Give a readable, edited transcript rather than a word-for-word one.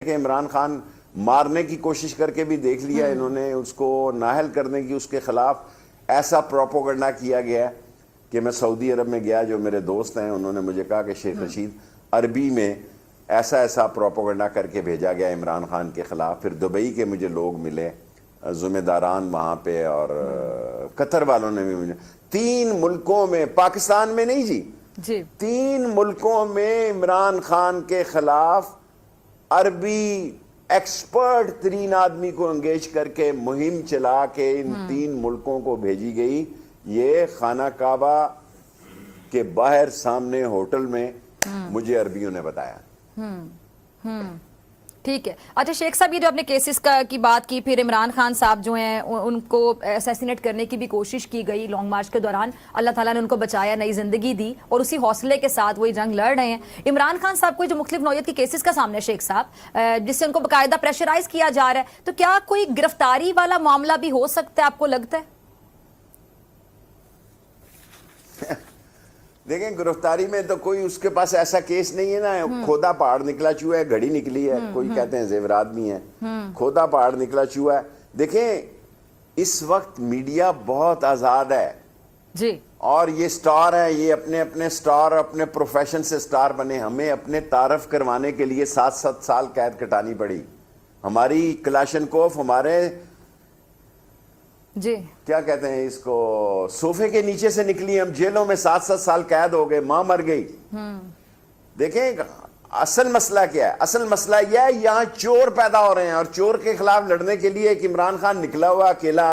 کہ عمران خان مارنے کی کوشش کر کے بھی دیکھ لیا انہوں نے، اس کو نااہل کرنے کی، اس کے خلاف ایسا پروپیگنڈا کیا گیا ہے کہ میں سعودی عرب میں گیا، جو میرے دوست ہیں انہوں نے مجھے کہا کہ شیخ رشید عربی میں ایسا پروپیگنڈا کر کے بھیجا گیا عمران خان کے خلاف۔ پھر دبئی کے مجھے لوگ ملے، ذمہ داران وہاں پہ، اور قطر والوں نے بھی مجھے 3 ملکوں میں، پاکستان میں نہیں جی 3 ملکوں میں عمران خان کے خلاف عربی ایکسپرٹ ترین آدمی کو انگیج کر کے مہم چلا کے ان 3 ملکوں کو بھیجی گئی۔ یہ خانہ کعبہ کے باہر سامنے ہوٹل میں مجھے عربیوں نے بتایا۔ ٹھیک ہے، اچھا شیخ صاحب، یہ جو آپ نے کیسز کی بات کی، پھر عمران خان صاحب جو ہیں ان کو اسیسینیٹ کرنے کی بھی کوشش کی گئی لانگ مارچ کے دوران، اللہ تعالیٰ نے ان کو بچایا، نئی زندگی دی، اور اسی حوصلے کے ساتھ وہی جنگ لڑ رہے ہیں۔ عمران خان صاحب کو جو مختلف نوعیت کی کیسز کا سامنے شیخ صاحب، جس سے ان کو باقاعدہ پریشرائز کیا جا رہا ہے، تو کیا کوئی گرفتاری والا معاملہ بھی ہو سکتا ہے، آپ کو لگتا ہے؟ دیکھیں، گرفتاری میں تو کوئی اس کے پاس ایسا کیس نہیں ہے نا، کھودا پہاڑ نکلا چوہا ہے، گھڑی نکلی ہے، کوئی کہتے ہیں زیورات بھی ہیں، کھودا پہاڑ نکلا چوہا ہے۔ دیکھیں، اس وقت میڈیا بہت آزاد ہے جی، اور یہ سٹار ہیں، یہ اپنے سٹار، اپنے پروفیشن سے سٹار بنے۔ ہمیں اپنے تعارف کروانے کے لیے 7 سال قید کٹانی پڑی۔ ہماری کلاشنکوف ہمارے جی کیا کہتے ہیں اس کو، صوفے کے نیچے سے نکلی، ہم جیلوں میں 7 سال قید ہو گئے، ماں مر گئی۔ دیکھیں اصل مسئلہ کیا ہے؟ اصل مسئلہ یہ ہے، یہاں چور پیدا ہو رہے ہیں، اور چور کے خلاف لڑنے کے لیے ایک عمران خان نکلا ہوا اکیلا